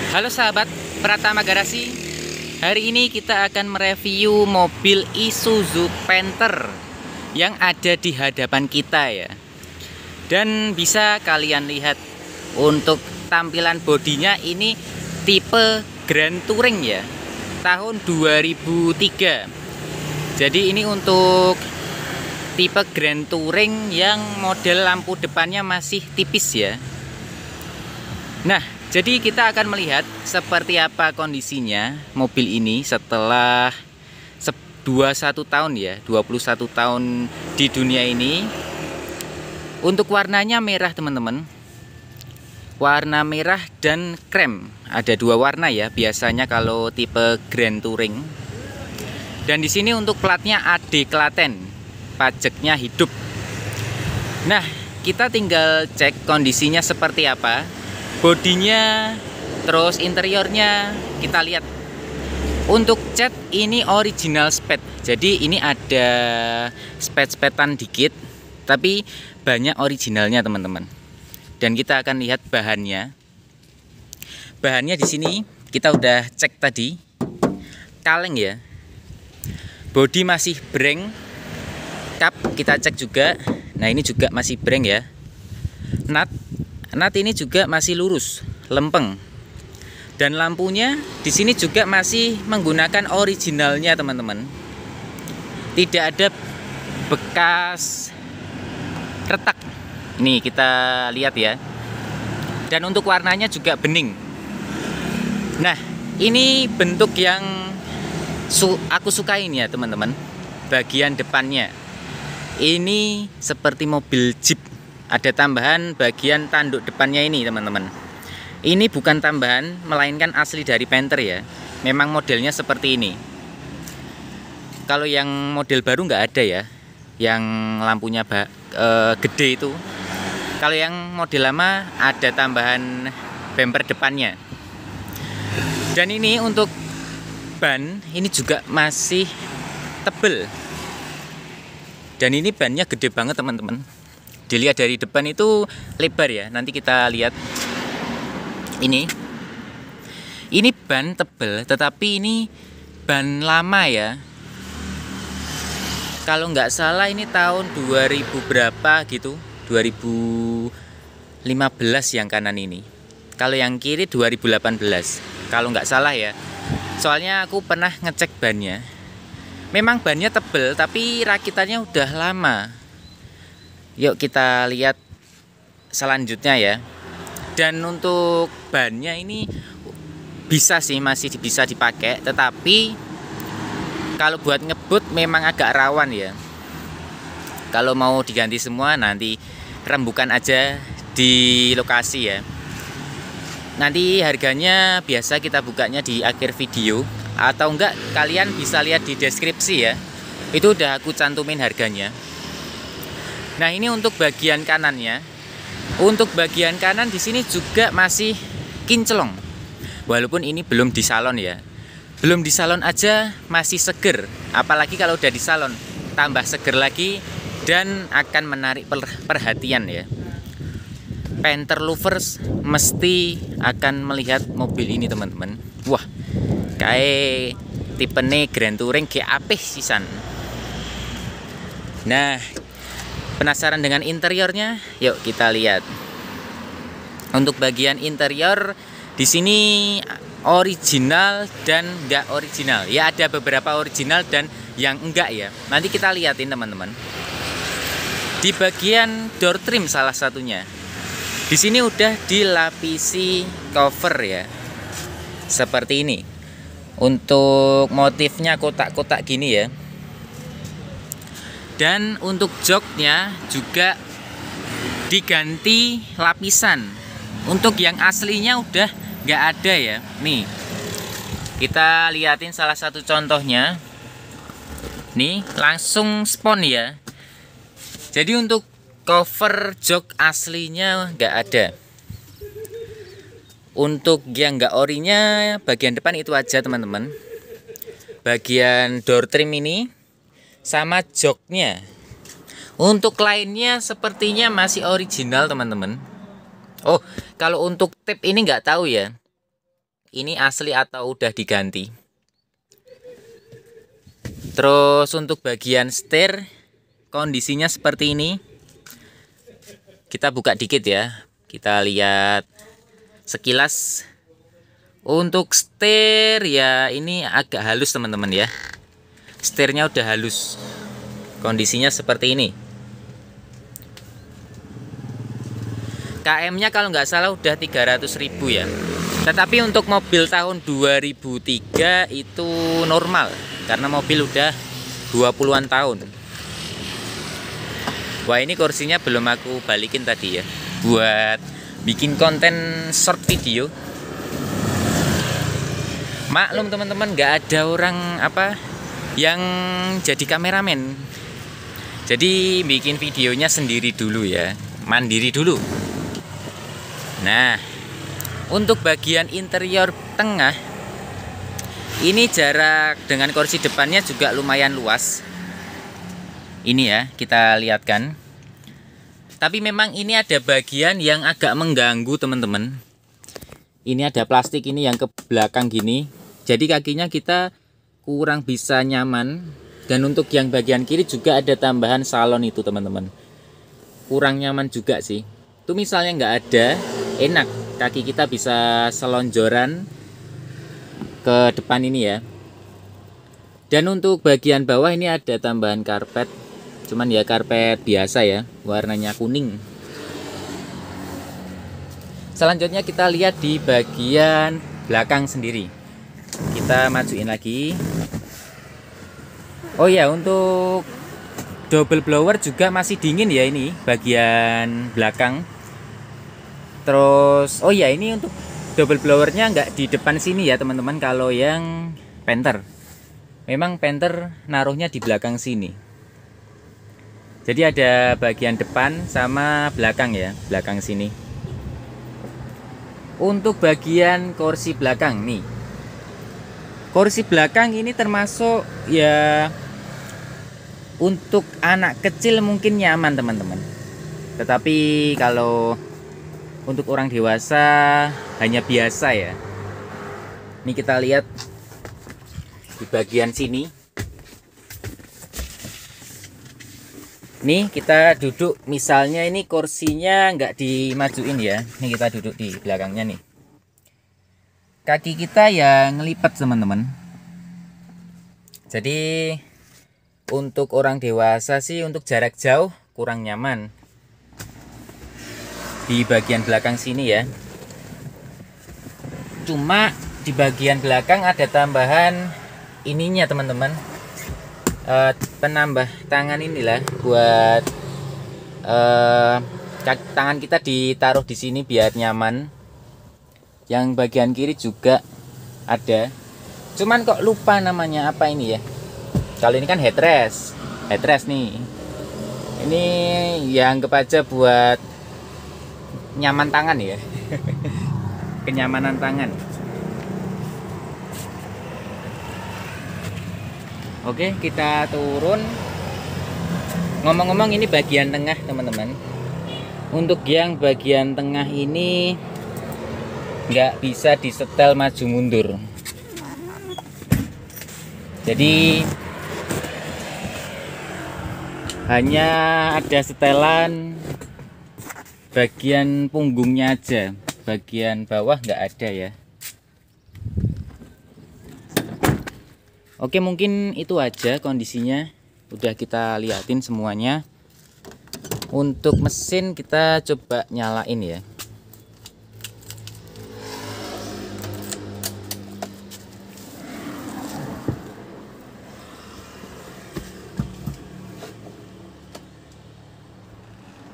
Halo sahabat Pratama Garasi. Hari ini kita akan mereview mobil Isuzu Panther yang ada di hadapan kita ya. Dan bisa kalian lihat untuk tampilan bodinya ini tipe Grand Touring ya, tahun 2003. Jadi ini untuk tipe Grand Touring yang model lampu depannya masih tipis ya. Nah, jadi kita akan melihat seperti apa kondisinya mobil ini setelah 21 tahun ya, 21 tahun di dunia ini. Untuk warnanya merah teman-teman, warna merah dan krem. Ada dua warna ya biasanya kalau tipe Grand Touring. Dan di sini untuk platnya AD Klaten, pajaknya hidup. Nah, kita tinggal cek kondisinya seperti apa. Bodinya, terus interiornya kita lihat. Untuk cat ini original spet. Jadi ini ada spet-spetan dikit, tapi banyak originalnya teman-teman. Dan kita akan lihat bahannya. Bahannya di sini kita udah cek tadi. Kaleng ya. Bodi masih breng. Kap kita cek juga. Nah, ini juga masih breng ya. Nut ini juga masih lurus, lempeng. Dan lampunya di sini juga masih menggunakan originalnya, teman-teman. Tidak ada bekas retak. Nih, kita lihat ya. Dan untuk warnanya juga bening. Nah, ini bentuk yang aku sukain ya, teman-teman. Bagian depannya. Ini seperti mobil Jeep. Ada tambahan bagian tanduk depannya ini teman-teman. Ini bukan tambahan, melainkan asli dari Panther ya. Memang modelnya seperti ini. Kalau yang model baru nggak ada ya, yang lampunya gede itu. Kalau yang model lama ada tambahan bumper depannya. Dan ini untuk ban, ini juga masih tebel. Dan ini bannya gede banget teman-teman. Dilihat dari depan itu lebar ya. Nanti kita lihat ini ban tebel, tetapi ini ban lama ya. Kalau nggak salah ini tahun 2000 berapa gitu, 2015 yang kanan ini. Kalau yang kiri 2018 kalau nggak salah ya. Soalnya aku pernah ngecek bannya. Memang bannya tebel, tapi rakitannya udah lama. Yuk kita lihat selanjutnya ya. Dan untuk bannya ini bisa sih, masih bisa dipakai, tetapi kalau buat ngebut memang agak rawan ya. Kalau mau diganti semua nanti rembukan aja di lokasi ya. Nanti harganya biasa kita bukanya di akhir video, atau enggak kalian bisa lihat di deskripsi ya. Itu udah aku cantumin harganya. Nah, ini untuk bagian kanannya. Untuk bagian kanan di sini juga masih kinclong. Walaupun ini belum di salon ya. Belum di salon aja masih seger. Apalagi kalau udah di salon, tambah seger lagi dan akan menarik perhatian ya. Panther lovers mesti akan melihat mobil ini teman-teman. Wah, kayak tipenya Grand Touring kayak apeh sisan. Nah, penasaran dengan interiornya? Yuk kita lihat. Untuk bagian interior di sini original dan enggak original. Ya, ada beberapa original dan yang enggak ya. Nanti kita lihatin teman-teman. Di bagian door trim salah satunya. Di sini udah dilapisi cover ya. Seperti ini. Untuk motifnya kotak-kotak gini ya. Dan untuk joknya juga diganti lapisan. Untuk yang aslinya udah nggak ada ya. Nih, kita liatin salah satu contohnya. Nih, langsung spon ya. Jadi untuk cover jok aslinya nggak ada. Untuk yang nggak orinya bagian depan itu aja teman-teman. Bagian door trim ini sama joknya. Untuk lainnya sepertinya masih original teman-teman. Oh, kalau untuk tip ini nggak tahu ya. ini asli atau udah diganti. Terus untuk bagian setir kondisinya seperti ini. Kita buka dikit ya, kita lihat sekilas. Untuk setir ya ini agak halus teman-teman ya. Setirnya udah halus. Kondisinya seperti ini. KM-nya kalau nggak salah udah 300.000 ya. Tetapi untuk mobil tahun 2003 itu normal karena mobil udah 20-an tahun. Wah, ini kursinya belum aku balikin tadi ya, buat bikin konten short video. Maklum teman-teman, nggak ada orang yang jadi kameramen. Jadi bikin videonya sendiri dulu ya, mandiri dulu. Nah, untuk bagian interior tengah ini jarak dengan kursi depannya juga lumayan luas. Ini ya, kita lihatkan. Tapi memang ini ada bagian yang agak mengganggu teman-teman. Ini ada plastik ini yang ke belakang gini. Jadi kakinya kita kurang bisa nyaman. Dan untuk yang bagian kiri juga ada tambahan salon itu teman-teman. Kurang nyaman juga sih. Itu misalnya nggak ada, enak. Kaki kita bisa selonjoran ke depan ini ya. Dan untuk bagian bawah ini ada tambahan karpet. Cuman ya karpet biasa ya, warnanya kuning. Selanjutnya kita lihat di bagian belakang sendiri. Kita majuin lagi. Oh ya, untuk double blower juga masih dingin ya ini bagian belakang. Terus oh ya, ini untuk double blowernya nggak di depan sini ya teman-teman. Kalau yang Panther, memang Panther naruhnya di belakang sini. Jadi ada bagian depan sama belakang ya, belakang sini. Untuk bagian kursi belakang nih, kursi belakang ini termasuk ya untuk anak kecil mungkin nyaman teman-teman. Tetapi kalau untuk orang dewasa hanya biasa ya. Ini kita lihat di bagian sini. Nih kita duduk, misalnya ini kursinya nggak dimajuin ya. Ini kita duduk di belakangnya nih. Kaki kita ya ngelipat teman-teman. Jadi untuk orang dewasa sih untuk jarak jauh kurang nyaman. Di bagian belakang sini ya. Cuma di bagian belakang ada tambahan ininya teman-teman. Penambah tangan inilah buat tangan kita ditaruh di sini biar nyaman. Yang bagian kiri juga ada. Cuman kok lupa namanya apa ini ya. Kalau ini kan headrest nih. Ini ya anggap aja buat nyaman tangan ya. Kenyamanan tangan. Oke, kita turun. Ngomong-ngomong ini bagian tengah teman-teman. Untuk yang bagian tengah ini nggak bisa disetel maju mundur. Jadi hanya ada setelan bagian punggungnya aja. Bagian bawah nggak ada ya. Oke, mungkin itu aja kondisinya. Udah kita liatin semuanya. Untuk mesin kita coba nyalain ya.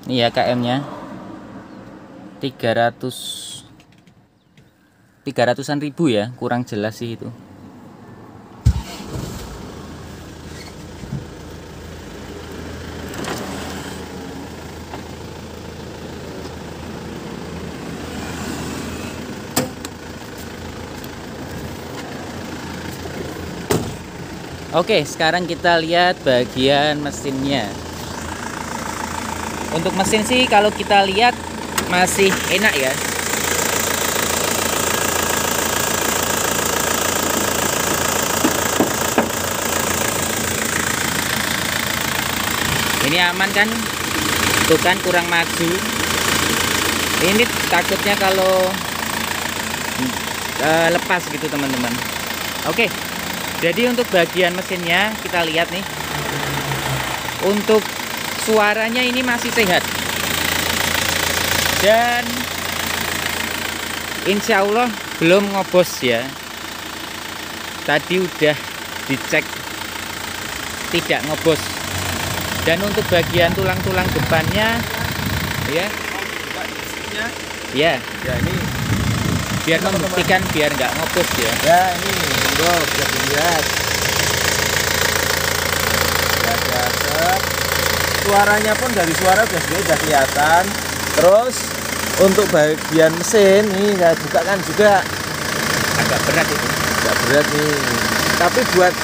Ini ya KM-nya 300-an ribu ya, kurang jelas sih itu. Oke, sekarang kita lihat bagian mesinnya. Untuk mesin sih kalau kita lihat masih enak ya. Ini aman kan? Tuh kan kurang maju. Ini takutnya kalau lepas gitu teman-teman. Oke, jadi untuk bagian mesinnya kita lihat nih. Untuk suaranya ini masih sehat. Dan insya Allah belum ngobos ya. Tadi udah dicek tidak ngobos. Dan untuk bagian tulang-tulang depannya ya. Ya. Ya ini Biar membuktikan biar nggak ngobos ya. ya ini monggo bisa dilihat. Ya, set. Suaranya pun dari suara udah kelihatan. Terus untuk bagian mesin ini saya buka kan juga Agak berat itu. agak berat nih. Tapi buat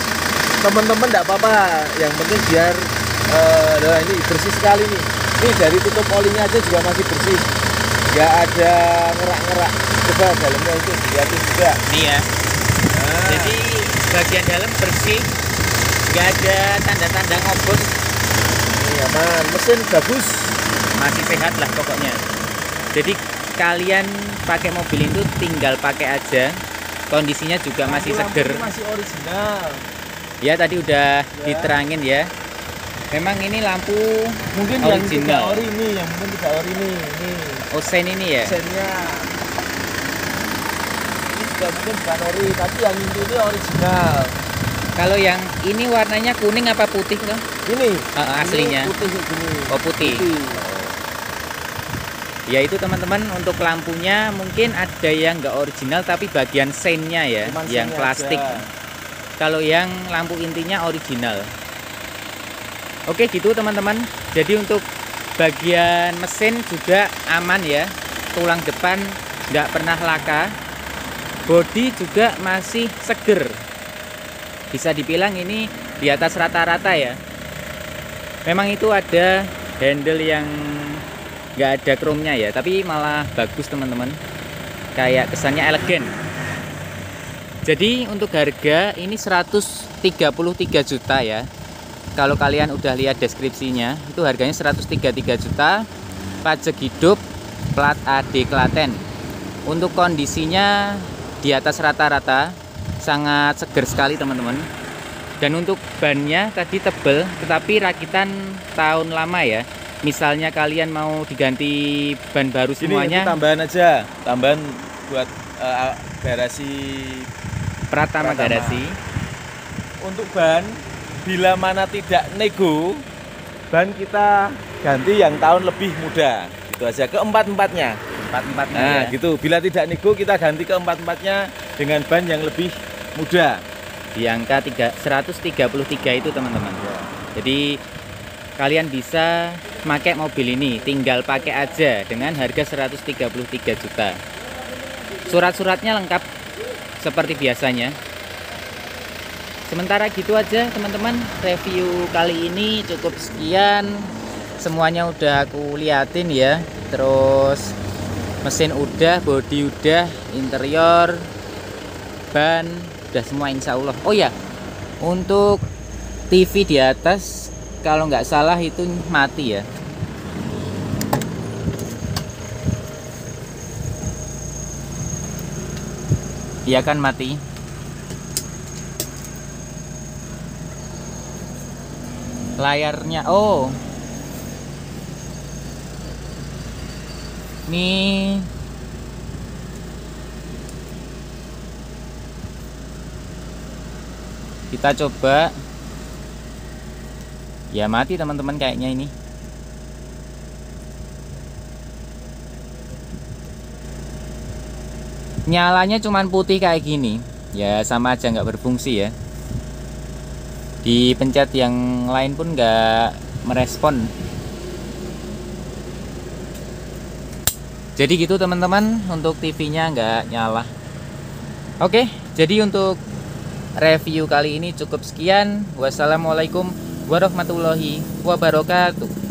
teman-teman enggak apa-apa. Yang penting biar ini bersih sekali nih. Ini dari tutup olinya aja juga masih bersih. Nggak ada ngerak-ngerak. Coba dalamnya itu dilihatin juga. Nih ya. Nah, Jadi bagian dalam bersih, nggak ada tanda-tanda ngobos, ini aman. Mesin bagus. masih sehat lah pokoknya. Jadi kalian pakai mobil itu tinggal pakai aja, kondisinya juga masih seger. Lampu masih original. Ya tadi udah diterangin ya. Memang ini lampu Mungkin yang original. tidak ori ini, yang mungkin tidak ori ini. Osen ini ya. Mesinnya ini juga mungkin bukan ori, tapi yang ini original. Kalau yang ini warnanya kuning apa putih kan? Ini Aslinya. ini putih gini. Oh putih. Ya itu teman-teman, untuk lampunya mungkin ada yang nggak original tapi bagian seinnya ya, Cuman yang seinnya plastik. aja. Kalau yang lampu intinya original. Oke gitu teman-teman. Jadi untuk bagian mesin juga aman ya. Tulang depan nggak pernah laka. Bodi juga masih seger. Bisa dibilang ini di atas rata-rata ya. Memang itu ada handle yang nggak ada chrome-nya ya, tapi malah bagus teman-teman. Kayak kesannya elegan. Jadi untuk harga ini 133 juta ya. Kalau kalian udah lihat deskripsinya, itu harganya 133 juta. Pajak hidup, plat AD Klaten. Untuk kondisinya di atas rata-rata, sangat seger sekali teman-teman. Dan untuk bannya tadi tebel, tetapi rakitan tahun lama ya. Misalnya kalian mau diganti ban baru semuanya, Ini tambahan aja, tambahan buat garasi Pratama Garasi. Untuk ban, bila mana tidak nego, ban kita ganti yang tahun lebih muda. Itu aja, keempat-empatnya. Empat-empatnya Nah, ya. gitu. Bila tidak nego, kita ganti keempat-empatnya dengan ban yang lebih muda. Di angka 133 itu teman-teman. Jadi kalian bisa pakai mobil ini, tinggal pakai aja dengan harga 133 juta. Surat-suratnya lengkap seperti biasanya. Sementara gitu aja teman-teman, review kali ini cukup sekian. Semuanya udah aku liatin ya. Terus mesin udah, bodi udah, interior, ban udah semua insya Allah. Oh ya, untuk TV di atas kalau nggak salah itu mati ya. Iya kan mati. Layarnya oh. Nih. Kita coba. Ya mati teman-teman kayaknya ini. Nyalanya cuman putih kayak gini. Ya sama aja nggak berfungsi ya. Dipencet yang lain pun nggak merespon. Jadi gitu teman-teman, untuk TV-nya nggak nyala. Oke, jadi untuk review kali ini cukup sekian. Wassalamualaikum warahmatullahi wabarakatuh.